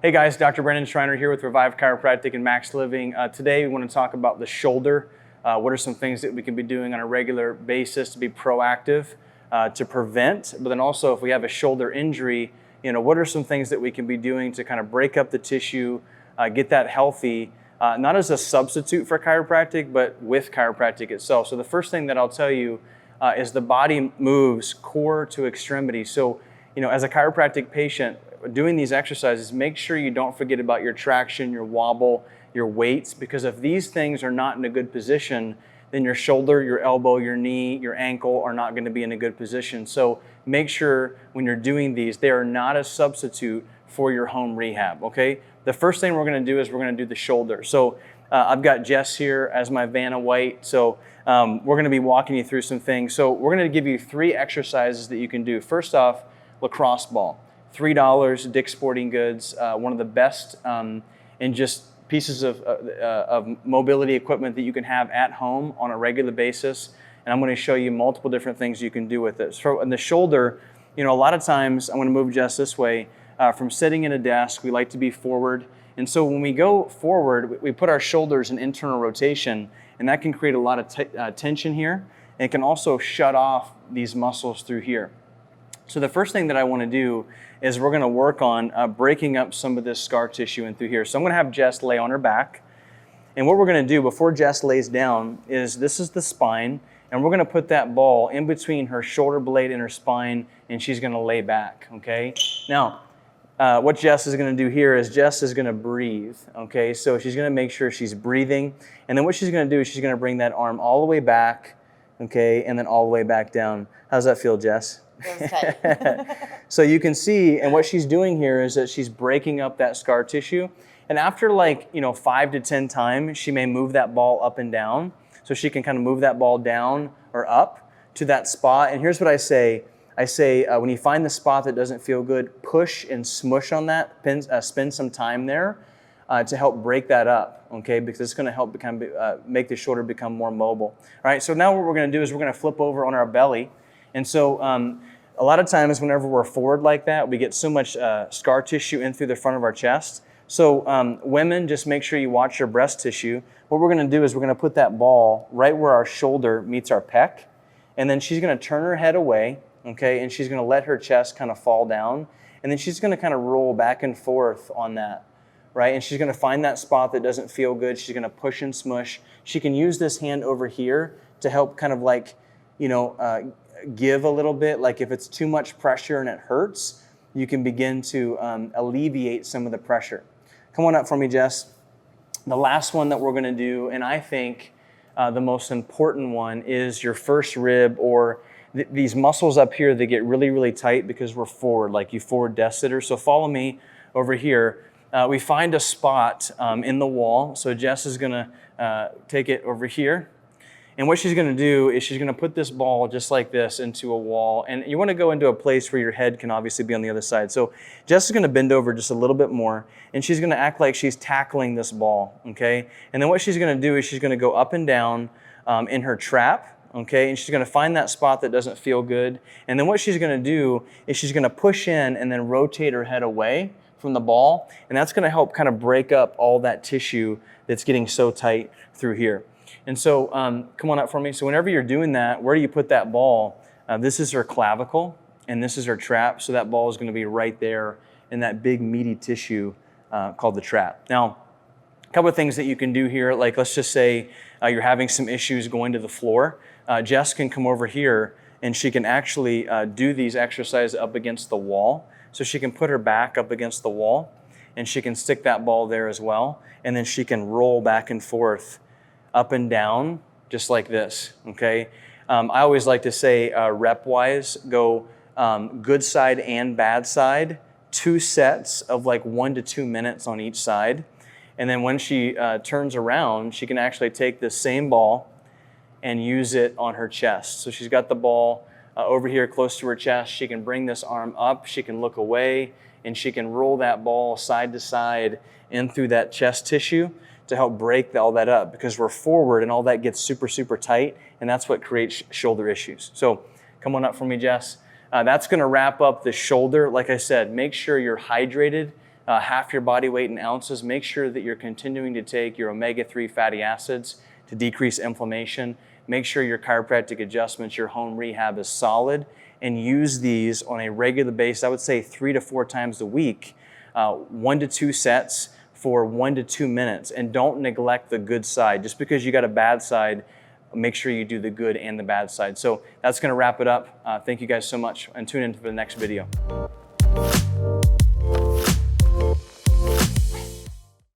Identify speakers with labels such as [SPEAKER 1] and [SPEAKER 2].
[SPEAKER 1] Hey guys, Dr. Brendan Schreiner here with Revive Chiropractic and Max Living. Today we want to talk about the shoulder. What are some things that we can be doing on a regular basis to be proactive, to prevent, but then also if we have a shoulder injury, what are some things that we can be doing to kind of break up the tissue, get that healthy, not as a substitute for chiropractic, but with chiropractic itself. So the first thing that I'll tell you is the body moves core to extremity. So, as a chiropractic patient, doing these exercises, make sure you don't forget about your traction, your wobble, your weights, because if these things are not in a good position, then your shoulder, your elbow, your knee, your ankle are not going to be in a good position. So make sure when you're doing these, they are not a substitute for your home rehab, okay? The first thing we're going to do is we're going to do the shoulder. So I've got Jess here as my Vanna White. So we're going to be walking you through some things. So we're going to give you 3 exercises that you can do. First off, lacrosse ball. $3, Dick's Sporting Goods, one of the best and just pieces of mobility equipment that you can have at home on a regular basis. And I'm going to show you multiple different things you can do with it. So in the shoulder, a lot of times, I'm going to move Jess this way, from sitting in a desk, we like to be forward. And so when we go forward, we put our shoulders in internal rotation, and that can create a lot of tension here. And it can also shut off these muscles through here. So the first thing that I want to do is we're going to work on breaking up some of this scar tissue in through here. So I'm going to have Jess lay on her back. And what we're going to do before Jess lays down is this is the spine, and we're going to put that ball in between her shoulder blade and her spine, and she's going to lay back, okay? Now, what Jess is going to do here is Jess is going to breathe, okay? So she's going to make sure she's breathing. And then what she's going to do is she's going to bring that arm all the way back, okay, and then all the way back down. How's that feel, Jess? So you can see, and what she's doing here is that she's breaking up that scar tissue. And after 5 to 10 times, she may move that ball up and down. So she can kind of move that ball down or up to that spot. And here's what I say. I say, when you find the spot that doesn't feel good, push and smush on that, spend some time there to help break that up, okay? Because it's going to help make the shoulder become more mobile. All right, so now what we're going to do is we're going to flip over on our belly. And so a lot of times whenever we're forward like that, we get so much scar tissue in through the front of our chest. So women, just make sure you watch your breast tissue. What we're going to do is we're going to put that ball right where our shoulder meets our pec. And then she's going to turn her head away, okay? And she's going to let her chest kind of fall down. And then she's going to kind of roll back and forth on that, right? And she's going to find that spot that doesn't feel good. She's going to push and smush. She can use this hand over here to help kind of give a little bit. Like if it's too much pressure and it hurts, you can begin to alleviate some of the pressure. Come on up for me, Jess. The last one that we're going to do, and I think the most important one, is your first rib, or these muscles up here that get really, really tight because we're forward, like you forward desk sitter. So follow me over here. We find a spot in the wall. So Jess is going to take it over here. And what she's going to do is she's going to put this ball just like this into a wall. And you want to go into a place where your head can obviously be on the other side. So Jess is going to bend over just a little bit more, and she's going to act like she's tackling this ball, okay? And then what she's going to do is she's going to go up and down in her trap, okay? And she's going to find that spot that doesn't feel good. And then what she's going to do is she's going to push in and then rotate her head away from the ball. And that's going to help kind of break up all that tissue that's getting so tight through here. And so come on up for me. So whenever you're doing that, where do you put that ball? This is her clavicle, and this is her trap. So that ball is going to be right there in that big meaty tissue called the trap. Now, a couple of things that you can do here, like let's just say you're having some issues going to the floor. Jess can come over here, and she can actually do these exercises up against the wall. So she can put her back up against the wall, and she can stick that ball there as well. And then she can roll back and forth up and down, just like this, okay? I always like to say rep-wise, go good side and bad side, 2 sets of like 1 to 2 minutes on each side. And then when she turns around, she can actually take this same ball and use it on her chest. So she's got the ball over here close to her chest. She can bring this arm up, she can look away, and she can roll that ball side to side in through that chest tissue to help break all that up, because we're forward and all that gets super, super tight, and that's what creates shoulder issues. So come on up for me, Jess. That's gonna wrap up the shoulder. Like I said, make sure you're hydrated, half your body weight in ounces. Make sure that you're continuing to take your omega-3 fatty acids to decrease inflammation. Make sure your chiropractic adjustments, your home rehab is solid, and use these on a regular basis. I would say 3 to 4 times a week, 1 to 2 sets for 1 to 2 minutes. And don't neglect the good side. Just because you got a bad side, make sure you do the good and the bad side. So that's gonna wrap it up. Thank you guys so much, and tune in for the next video.